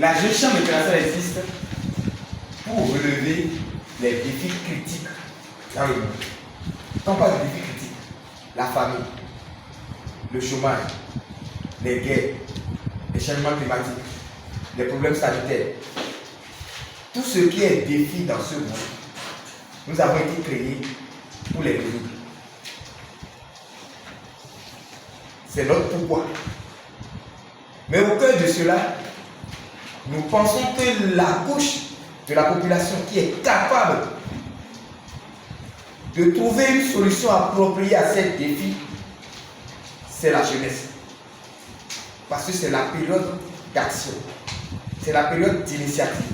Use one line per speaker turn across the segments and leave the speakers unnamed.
La jeune chambre internationale existe pour relever les défis critiques dans le monde. Quand on parle de défis critiques, la famine, le chômage, les guerres, les changements climatiques, les problèmes sanitaires, tout ce qui est défi dans ce monde, nous avons été créés pour les résoudre. C'est notre pouvoir. Mais au cœur de cela, nous pensons que la couche de la population qui est capable de trouver une solution appropriée à ces défis, c'est la jeunesse. Parce que c'est la période d'action, c'est la période d'initiative.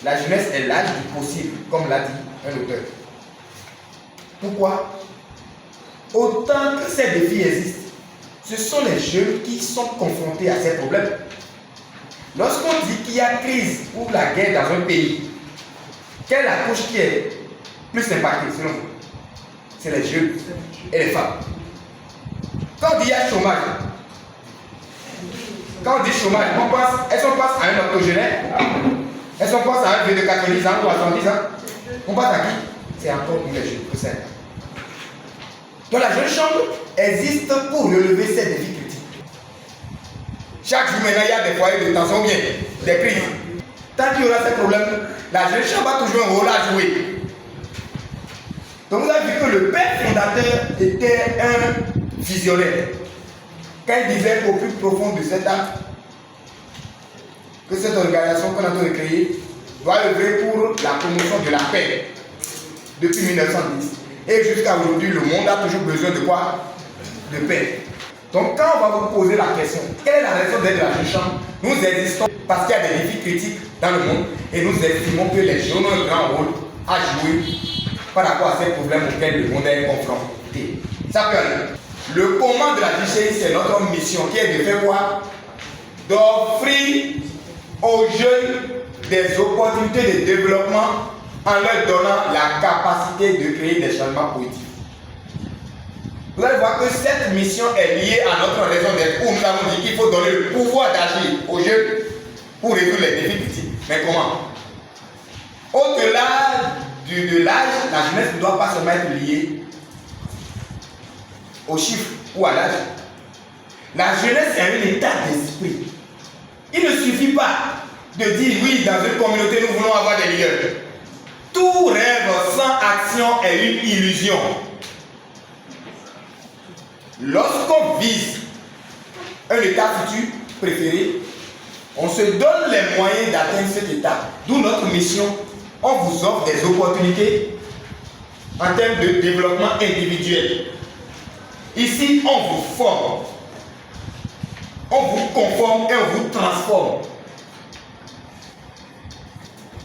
La jeunesse est l'âge du possible, comme l'a dit un auteur. Pourquoi? Autant que ces défis existent, ce sont les jeunes qui sont confrontés à ces problèmes. Lorsqu'on dit qu'il y a crise ou la guerre dans un pays, quelle est la couche qui est plus impactée selon vous? C'est les jeunes et les femmes. Quand on dit qu'il y a chômage, quand on dit chômage, est-ce qu'on passe à un octogénaire? Est-ce qu'on passe à un vieux de 90 ans ou à 70 ans? On passe à qui? C'est encore pour les jeunes, pour ça. Donc la jeune chambre existe pour relever ces défis critiques. Chaque jour maintenant, il y a des foyers de tension, bien des crises. Tant qu'il y aura ces problèmes, la jeune chambre a toujours un rôle à jouer. Donc vous avez vu que le père fondateur était un visionnaire. Quand il disait au plus profond de cet acte que cette organisation qu'on a de créer doit œuvrer pour la promotion de la paix depuis 1910. Et jusqu'à aujourd'hui, le monde a toujours besoin de quoi? De paix. Donc quand on va vous poser la question, quelle est la raison d'être de la jeune chambre? Nous existons parce qu'il y a des défis critiques dans le monde et nous estimons que les jeunes ont un grand rôle à jouer par rapport à ces problèmes auxquels le monde est confronté. Ça peut aller. Le comment de la DGI, c'est notre mission qui est de faire quoi? D'offrir aux jeunes des opportunités de développement en leur donnant la capacité de créer des changements positifs. Vous allez voir que cette mission est liée à notre raison d'être, où nous avons dit qu'il faut donner le pouvoir d'agir aux jeunes pour résoudre les défis critiques. Mais comment? Au-delà de l'âge, la jeunesse ne doit pas seulement être liée aux chiffres ou à l'âge. La jeunesse est un état d'esprit. Il ne suffit pas de dire oui, dans une communauté, nous voulons avoir des leaders. Tout rêve sans action est une illusion. Lorsqu'on vise un état futur préféré, on se donne les moyens d'atteindre cet état. D'où notre mission. On vous offre des opportunités en termes de développement individuel. Ici, on vous forme, on vous conforme et on vous transforme.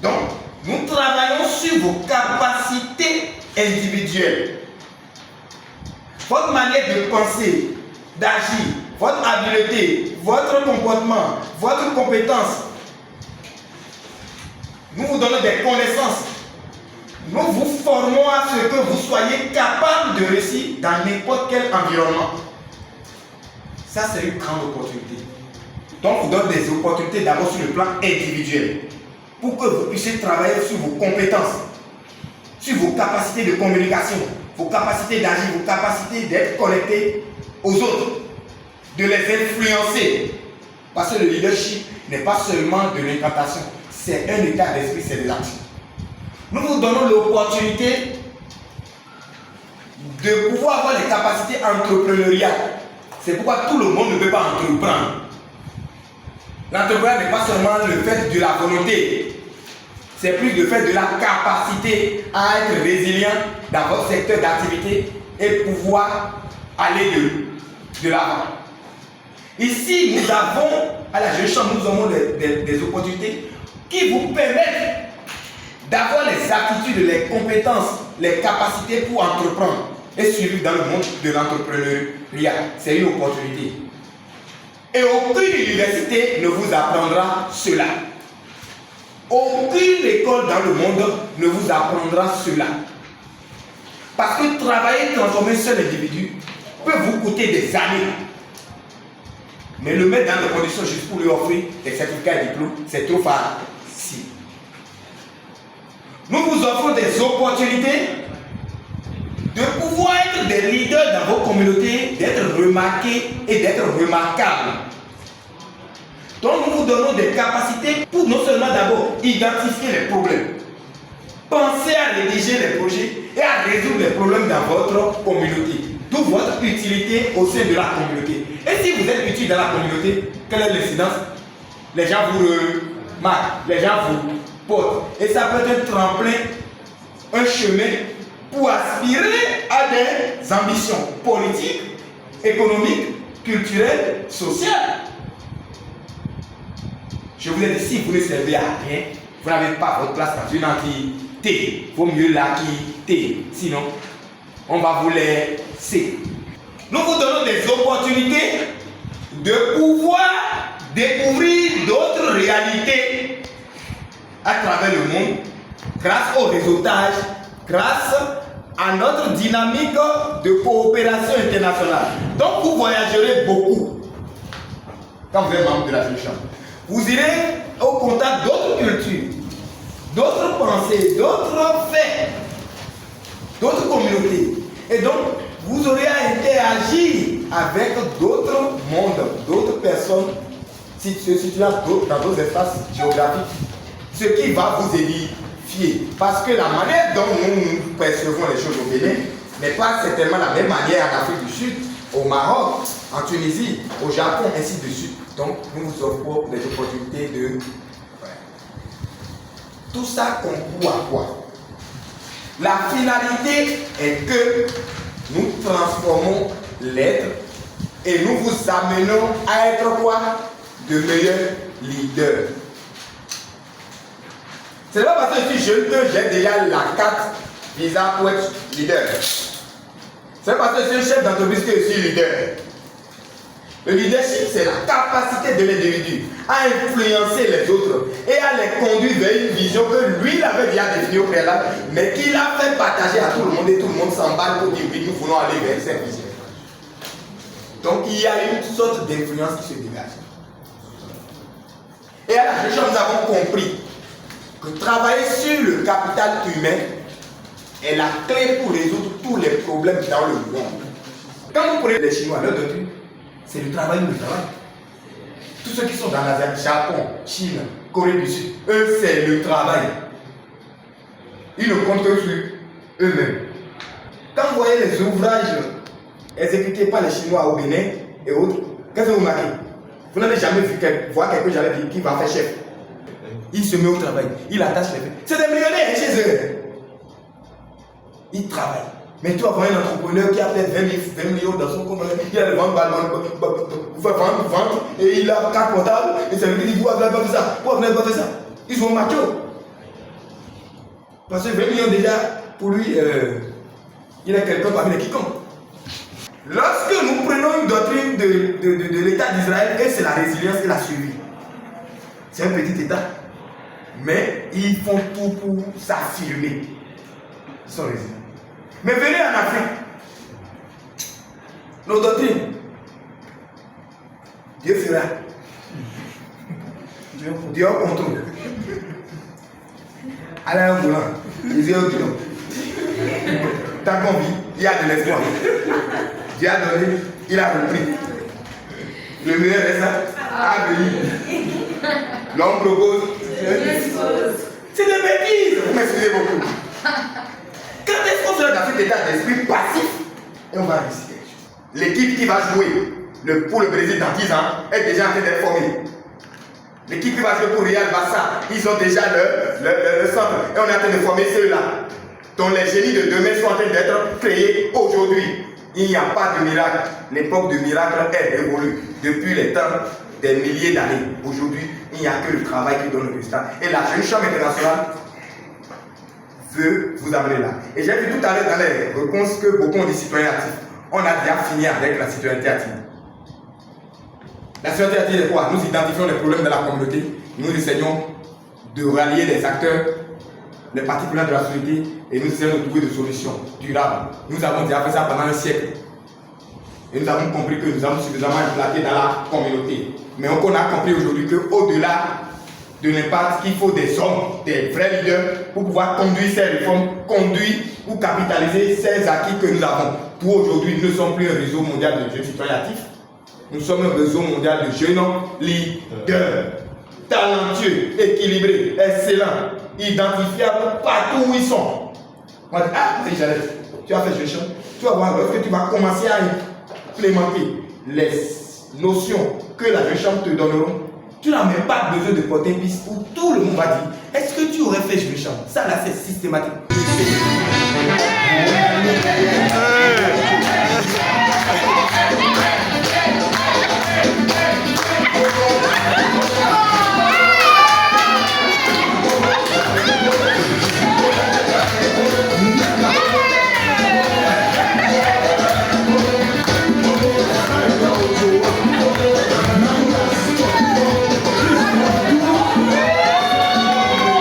Donc, nous travaillons sur vos capacités individuelles. Votre manière de penser, d'agir, votre habileté, votre comportement, votre compétence. Nous vous donnons des connaissances. Nous vous formons à ce que vous soyez capable de réussir dans n'importe quel environnement. Ça, c'est une grande opportunité. Donc, on vous donne des opportunités d'abord sur le plan individuel pour que vous puissiez travailler sur vos compétences, sur vos capacités de communication, vos capacités d'agir, vos capacités d'être connecté aux autres, de les influencer. Parce que le leadership n'est pas seulement de l'incantation, c'est un état d'esprit, c'est de l'action. Nous vous donnons l'opportunité de pouvoir avoir des capacités entrepreneuriales. C'est pourquoi tout le monde ne peut pas entreprendre. L'entrepreneuriat n'est pas seulement le fait de la volonté, c'est plus le fait de la capacité à être résilient dans votre secteur d'activité et pouvoir aller de l'avant. Ici, nous avons, à la Jeune Chambre, nous avons des opportunités qui vous permettent d'avoir les aptitudes, les compétences, les capacités pour entreprendre et suivre dans le monde de l'entrepreneuriat. C'est une opportunité. Et aucune université ne vous apprendra cela. Aucune école dans le monde ne vous apprendra cela. Parce que travailler, transformer un seul individu peut vous coûter des années. Mais le mettre dans les conditions juste pour lui offrir des certificats et diplômes, c'est trop facile. Nous vous offrons des opportunités de pouvoir être des leaders dans vos communautés, d'être remarqués et d'être remarquables. Donc nous vous donnons des capacités pour non seulement d'abord identifier les problèmes, penser à rédiger les projets et à résoudre les problèmes dans votre communauté. D'où votre utilité au sein de la communauté. Et si vous êtes utile dans la communauté, quelle est l'incidence? Les gens vous remarquent, les gens vous portent. Et ça peut être un tremplin, un chemin pour aspirer à des ambitions politiques, économiques, culturelles, sociales. Je vous ai dit, si vous ne servez à rien, vous n'avez pas votre place dans une entité. Il vaut mieux la quitter. Sinon, on va vous laisser. Nous vous donnons des opportunités de pouvoir découvrir d'autres réalités à travers le monde grâce au réseautage, grâce à notre dynamique de coopération internationale. Donc vous voyagerez beaucoup quand vous êtes membre de la Jeune Chambre. Vous irez au contact d'autres cultures, d'autres pensées, d'autres faits, d'autres communautés. Et donc, vous aurez à interagir avec d'autres mondes, d'autres personnes situées dans d'autres espaces géographiques. Ce qui va vous édifier. Parce que la manière dont nous percevons les choses au Bénin n'est pas certainement la même manière en Afrique du Sud, au Maroc, en Tunisie, au Japon, ainsi de suite. Donc, nous vous offrons des opportunités de... Tout ça concourt à quoi? La finalité est que nous transformons l'être et nous vous amenons à être quoi? De meilleurs leaders. C'est pas parce que je suis jeune que j'ai déjà la carte visa pour être leader. C'est parce que je suis chef d'entreprise que je suis leader. Le leadership, c'est la capacité de l'individu à influencer les autres et à les conduire vers une vision que lui, il avait déjà définie au préalable, mais qu'il a fait partager à tout le monde et tout le monde s'emballe pour dire oui, nous voulons aller vers cette vision. Donc il y a une sorte d'influence qui se dégage. Et à la Jeune Chambre, nous avons compris que travailler sur le capital humain est la clé pour résoudre tous les problèmes dans le monde. Quand vous prenez les Chinois, leur doctrine, c'est le travail ou le travail. Tous ceux qui sont dans l'Asie, Japon, Chine, Corée du Sud, eux, c'est le travail. Ils ne comptent que sur eux-mêmes. Quand vous voyez les ouvrages exécutés par les Chinois au Bénin et autres, qu'est-ce que vous marquez? Vous n'avez jamais vu voir quelqu'un qui va faire chef. Il se met au travail, il attache les mains. C'est des millionnaires chez eux. Ils travaillent. Mais tu vas voir un entrepreneur qui a peut-être 20 millions dans son compte, il a le vendre, et il a 4 portables, et ça lui dit, vous n'avez pas fait ça, vous n'avez pas fait ça. Ils sont machos. Parce que 20 millions déjà, pour lui, il est quelqu'un parmi les quiconques. Lorsque nous prenons une doctrine de l'État d'Israël, et c'est la résilience et la survie. C'est un petit État, mais ils font tout pour s'affirmer. Ils sont résilients. Mais venez en Afrique. Nos doctrines. Dieu fera. Dieu contrôle. Alain Boulan. Les yeux au guidon. Tant qu'on vit, il y a de l'espoir. Dieu a donné, il a repris. Le meilleur est ça à venir. L'homme propose. C'est des bêtises. Vous m'excusez beaucoup. Quand est-ce qu'on sera dans cet état d'esprit passif et on va réussir quelque chose? L'équipe qui va jouer pour le Brésil dans 10 ans est déjà en train d'être formée. L'équipe qui va jouer pour Real Barça, ils ont déjà le centre et on est en train de former ceux-là. Donc les génies de demain sont en train d'être créés aujourd'hui. Il n'y a pas de miracle. L'époque de miracle est révolue depuis les temps des milliers d'années. Aujourd'hui, il n'y a que le travail qui donne le résultat. Et la Jeune Chambre internationale veut vous amener là. Et j'ai vu tout à l'heure dans les réponses que beaucoup ont dit citoyens actifs. On a déjà fini avec la citoyenneté active. La citoyenneté active est quoi? Nous identifions les problèmes de la communauté, nous essayons de rallier les acteurs, les parties prenantes de la société et nous essayons de trouver des solutions durables. Nous avons déjà fait ça pendant un siècle. Et nous avons compris que nous avons suffisamment implanté dans la communauté. Mais on a compris aujourd'hui qu'au-delà de l'impact, qu'il faut des hommes, des vrais leaders pour pouvoir conduire ces réformes, conduire ou capitaliser ces acquis que nous avons. Pour aujourd'hui, nous ne sommes plus un réseau mondial de jeunes citoyens actifs. Nous sommes un réseau mondial de jeunes leaders, talentueux, équilibrés, excellents, identifiables partout où ils sont. On va dire, ah, tu as fait jeune champ. Tu vas voir, lorsque tu vas commencer à implémenter les notions que la jeune chambre te donneront, tu n'as même pas besoin de porter une piste où tout le monde va dire, est-ce que tu aurais fait jeune chambre? Ça là, c'est systématique.